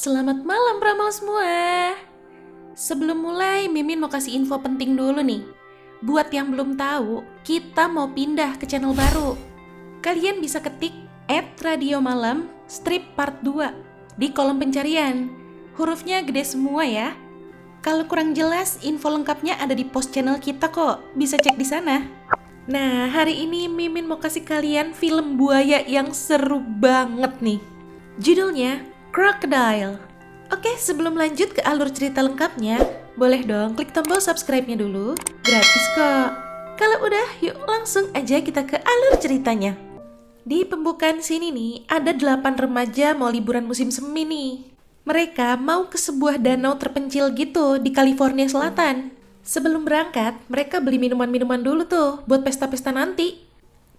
Selamat malam Pramal semua. Sebelum mulai, Mimin mau kasih info penting dulu nih. Buat yang belum tahu, kita mau pindah ke channel baru. Kalian bisa ketik @radiomalam strip part 2 di kolom pencarian. Hurufnya gede semua ya. Kalau kurang jelas, info lengkapnya ada di post channel kita kok. Bisa cek di sana. Nah, hari ini Mimin mau kasih kalian film buaya yang seru banget nih. Judulnya Crocodile. Oke, sebelum lanjut ke alur cerita lengkapnya, boleh dong klik tombol subscribe-nya dulu. Gratis kok. Kalau udah, yuk langsung aja kita ke alur ceritanya. Di pembukaan sini nih, ada 8 remaja mau liburan musim semi nih. Mereka mau ke sebuah danau terpencil gitu di California Selatan. Sebelum berangkat, mereka beli minuman-minuman dulu tuh buat pesta-pesta nanti.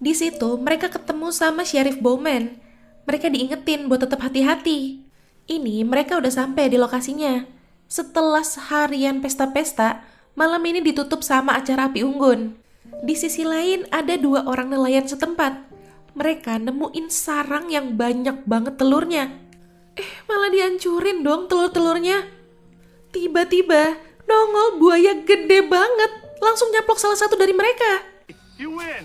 Di situ, mereka ketemu sama Sheriff Bowman. Mereka diingetin buat tetap hati-hati. Ini mereka udah sampai di lokasinya. Setelah seharian pesta-pesta, malam ini ditutup sama acara api unggun. Di sisi lain ada 2 orang nelayan setempat. Mereka nemuin sarang yang banyak banget telurnya. Malah dihancurin dong telur-telurnya. Tiba-tiba nongol buaya gede banget, langsung nyaplok salah satu dari mereka. You win.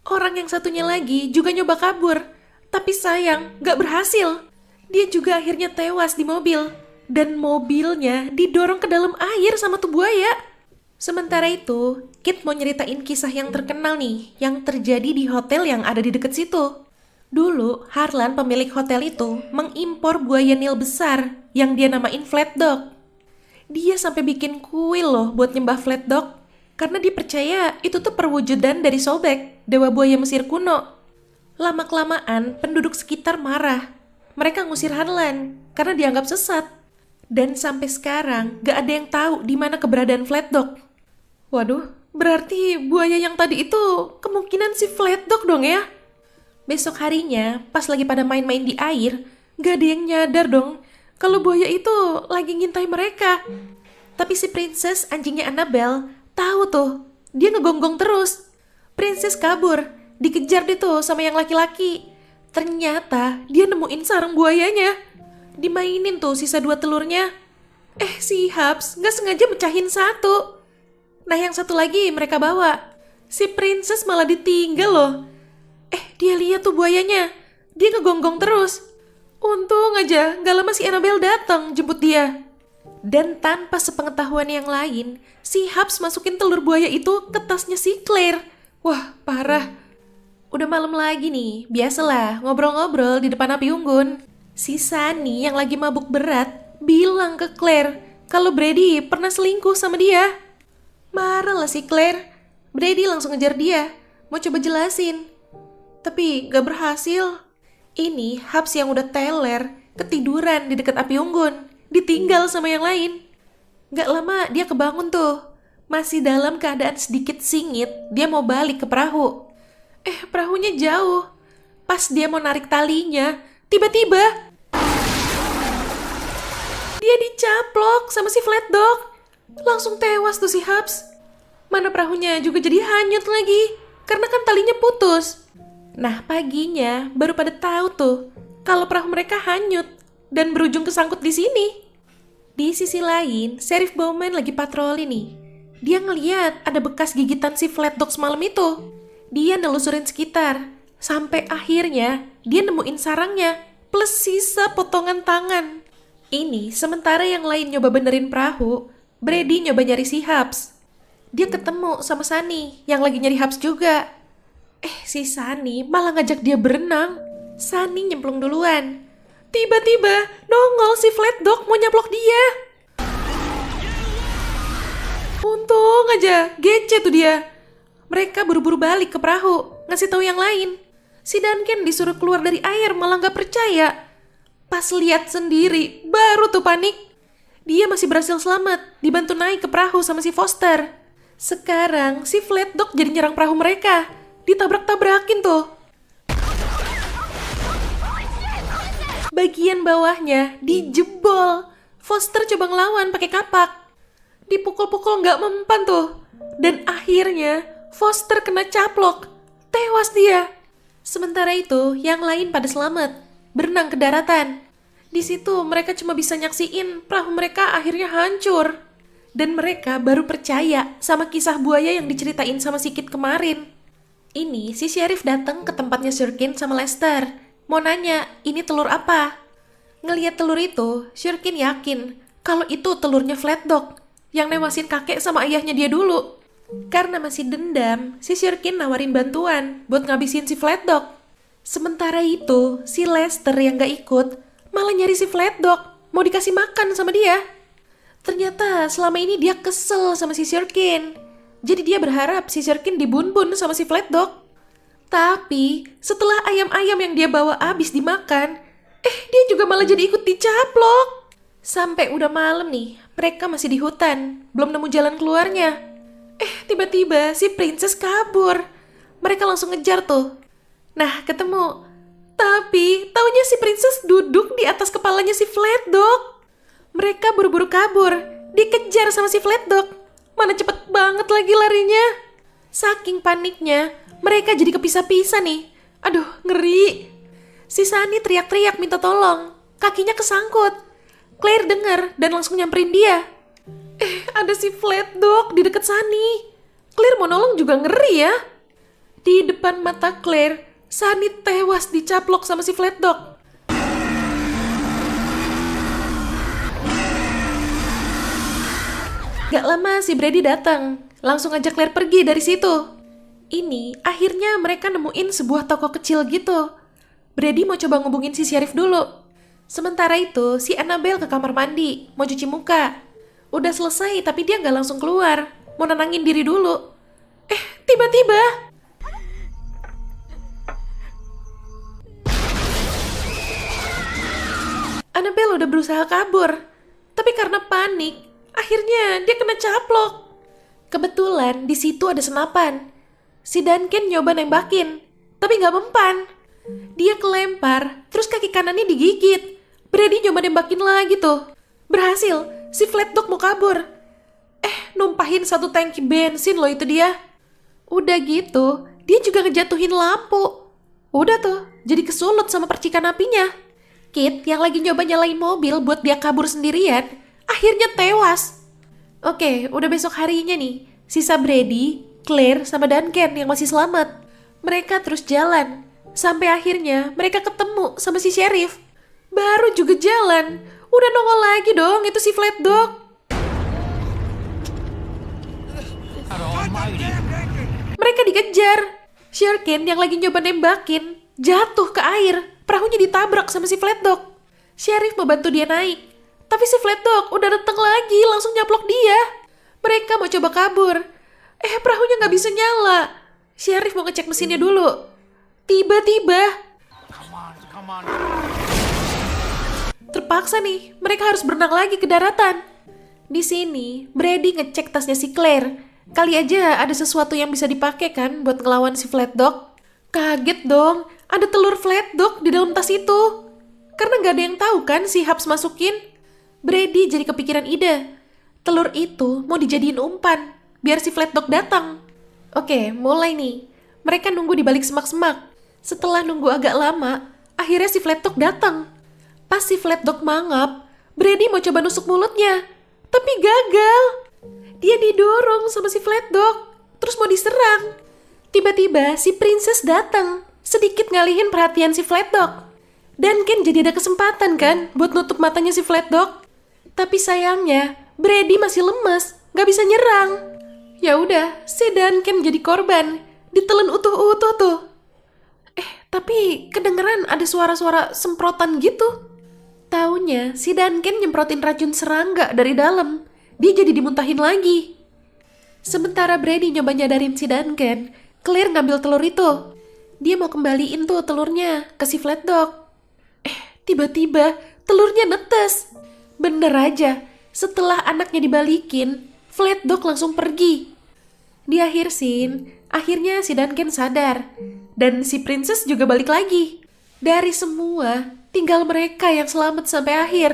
Orang yang satunya lagi juga nyoba kabur, tapi sayang gak berhasil. Dia juga akhirnya tewas di mobil, dan mobilnya didorong ke dalam air sama tuh buaya. Sementara itu, Kit mau nyeritain kisah yang terkenal nih, yang terjadi di hotel yang ada di deket situ. Dulu, Harlan pemilik hotel itu mengimpor buaya Nil besar yang dia namain Flat Dog. Dia sampai bikin kuil loh buat nyembah Flat Dog, karena dipercaya itu tuh perwujudan dari Sobek, dewa buaya Mesir kuno. Lama-kelamaan, penduduk sekitar marah. Mereka ngusir Harlan karena dianggap sesat. Dan sampai sekarang, gak ada yang tahu di mana keberadaan Flat Dog. Waduh, berarti buaya yang tadi itu kemungkinan si Flat Dog dong ya? Besok harinya, pas lagi pada main-main di air, gak ada yang nyadar dong kalau buaya itu lagi ngintai mereka. Tapi si Princess, anjingnya Annabelle, tahu tuh, dia ngegonggong terus. Princess kabur, dikejar deh tuh sama yang laki-laki. Ternyata dia nemuin sarang buayanya. Dimainin tuh sisa 2 telurnya. Si Hubs gak sengaja mecahin satu. Nah yang satu lagi mereka bawa. Si Princess malah ditinggal loh. Dia lihat tuh buayanya. Dia ngegonggong terus. Untung aja gak lama si Annabelle datang jemput dia. Dan tanpa sepengetahuan yang lain, si Hubs masukin telur buaya itu ke tasnya si Claire. Wah, parah. Udah malam lagi nih, biasalah ngobrol-ngobrol di depan api unggun. Si Sunny yang lagi mabuk berat bilang ke Claire kalau Brady pernah selingkuh sama dia. Marah lah si Claire. Brady langsung ngejar dia, mau coba jelasin. Tapi gak berhasil. Ini Hubs yang udah teler, ketiduran di dekat api unggun, ditinggal sama yang lain. Gak lama dia kebangun tuh. Masih dalam keadaan sedikit singit, dia mau balik ke perahu. Perahunya jauh. Pas dia mau narik talinya, tiba-tiba dia dicaplok sama si Flat Dog. Langsung tewas tuh si Hubs. Mana perahunya juga jadi hanyut lagi, karena kan talinya putus. Nah paginya baru pada tahu tuh kalau perahu mereka hanyut dan berujung kesangkut di sini. Di sisi lain, Sheriff Bowman lagi patroli nih. Dia ngeliat ada bekas gigitan si Flat Dog semalam itu. Dia nelusurin sekitar, sampai akhirnya dia nemuin sarangnya, plus sisa potongan tangan. Ini sementara yang lain nyoba benerin perahu, Brady nyoba nyari si Hubs. Dia ketemu sama Sunny yang lagi nyari Hubs juga. Si Sunny malah ngajak dia berenang. Sunny nyemplung duluan. Tiba-tiba nongol si Flat Dog mau nyaplok dia. Untung aja, gece tuh dia. Mereka buru-buru balik ke perahu, ngasih tahu yang lain. Si Duncan disuruh keluar dari air malah gak percaya. Pas lihat sendiri, baru tuh panik. Dia masih berhasil selamat, dibantu naik ke perahu sama si Foster. Sekarang si Flat Dog jadi nyerang perahu mereka. Ditabrak-tabrakin tuh. Bagian bawahnya dijebol. Foster coba ngelawan pakai kapak. Dipukul-pukul nggak mempan tuh. Dan akhirnya Foster kena caplok. Tewas dia. Sementara itu, yang lain pada selamat. berenang ke daratan. Di situ mereka cuma bisa nyaksiin perahu mereka akhirnya hancur. Dan mereka baru percaya sama kisah buaya yang diceritain sama si Kit kemarin. Ini si Sheriff datang ke tempatnya Shurkin sama Lester. Mau nanya, ini telur apa? Ngeliat telur itu, Shurkin yakin kalau itu telurnya Flatdog yang newasin kakek sama ayahnya dia dulu. Karena masih dendam, si Shurkin nawarin bantuan buat ngabisin si Flatdog. Sementara itu, si Lester yang gak ikut malah nyari si Flatdog, mau dikasih makan sama dia. Ternyata selama ini dia kesel sama si Shurkin. Jadi dia berharap si Shurkin dibun-bun sama si Flatdog. Tapi setelah ayam-ayam yang dia bawa habis dimakan, dia juga malah jadi ikut dicaplok. Sampai udah malam nih, mereka masih di hutan, belum nemu jalan keluarnya. Tiba-tiba si Princess kabur. Mereka langsung ngejar tuh. Nah, ketemu. Tapi taunya si Princess duduk di atas kepalanya si Flatdog. Mereka buru-buru kabur, dikejar sama si Flatdog. Mana cepet banget lagi larinya. Saking paniknya, mereka jadi kepisah-pisah nih. Aduh, ngeri. Si Sunny teriak-teriak minta tolong. Kakinya kesangkut. Claire dengar dan langsung nyamperin dia. Ada si Flatdog di dekat Sunny. Claire mau nolong juga ngeri ya. Di depan mata Claire, Sunny tewas dicaplok sama si Flatdog. Gak lama si Brady datang, langsung ngajak Claire pergi dari situ. Ini akhirnya mereka nemuin sebuah toko kecil gitu. Brady mau coba ngubungin si Sheriff dulu. Sementara itu si Annabelle ke kamar mandi, mau cuci muka. Udah selesai tapi dia gak langsung keluar, mau nenangin diri dulu. Tiba-tiba Annabelle udah berusaha kabur, tapi karena panik, akhirnya dia kena caplok. Kebetulan di situ ada senapan. Si Duncan nyoba nembakin, tapi nggak mempan. Dia kelempar, terus kaki kanannya digigit. Brady nyoba nembakin lagi tuh. Berhasil, si Flatdog mau kabur. Numpahin satu tangki bensin loh itu dia. Udah gitu, dia juga ngejatuhin lampu. Udah tuh, jadi kesulut sama percikan apinya. Kit yang lagi nyoba nyalain mobil buat dia kabur sendirian, akhirnya tewas. Oke, udah besok harinya nih. Sisa Brady, Claire, sama Duncan yang masih selamat. Mereka terus jalan. Sampai akhirnya mereka ketemu sama si Sheriff. Baru juga jalan, udah nongol lagi dong itu si Flatdog. Mereka dikejar. Shurkin yang lagi nyoba nembakin jatuh ke air. Perahunya ditabrak sama si Flatdog. Sheriff mau bantu dia naik. Tapi si Flatdog udah datang lagi, langsung nyaplok dia. Mereka mau coba kabur. Perahunya nggak bisa nyala. Sheriff mau ngecek mesinnya dulu. Tiba-tiba terpaksa nih, mereka harus berenang lagi ke daratan. Di sini, Brady ngecek tasnya si Claire. Kali aja ada sesuatu yang bisa dipakai kan buat ngelawan si Flatdog. Kaget dong, ada telur Flatdog di dalam tas itu. Karena nggak ada yang tahu kan si Hubs masukin. Brady jadi kepikiran ide. Telur itu mau dijadiin umpan, biar si Flatdog datang. Oke, mulai nih. Mereka nunggu di balik semak-semak. Setelah nunggu agak lama, akhirnya si Flatdog datang. Pas si Flatdog mangap, Brady mau coba nusuk mulutnya. Tapi gagal. Dia didorong sama si Flatdog, terus mau diserang. Tiba-tiba si Princess datang, sedikit ngalihin perhatian si Flatdog. Duncan jadi ada kesempatan kan buat nutup matanya si Flatdog. Tapi sayangnya, Brady masih lemes, gak bisa nyerang. Ya udah, si Duncan jadi korban, ditelan utuh-utuh tuh. Tapi kedengeran ada suara-suara semprotan gitu. Taunya si Duncan nyemprotin racun serangga dari dalam. Dia jadi dimuntahin lagi. Sementara Brady nyoba nyadarin si Duncan, Claire ngambil telur itu. Dia mau kembaliin tuh telurnya ke si Flatdog. Tiba-tiba telurnya netes. Bener aja, setelah anaknya dibalikin, Flatdog langsung pergi. Di akhir scene, akhirnya si Duncan sadar. Dan si Princess juga balik lagi. Dari semua, tinggal mereka yang selamat sampai akhir.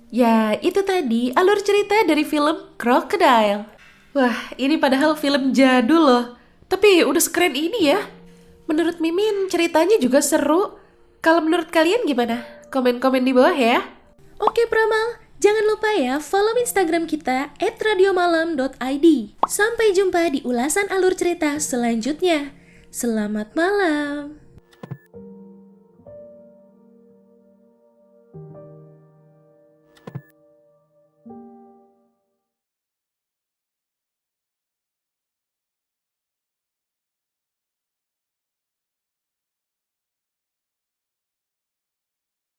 Ya, itu tadi alur cerita dari film Crocodile. Wah, ini padahal film jadul loh. Tapi udah sekeren ini ya. Menurut Mimin, ceritanya juga seru. Kalau menurut kalian gimana? Komen-komen di bawah ya. Oke Pramal, jangan lupa ya follow Instagram kita @radiomalam.id. Sampai jumpa di ulasan alur cerita selanjutnya. Selamat malam.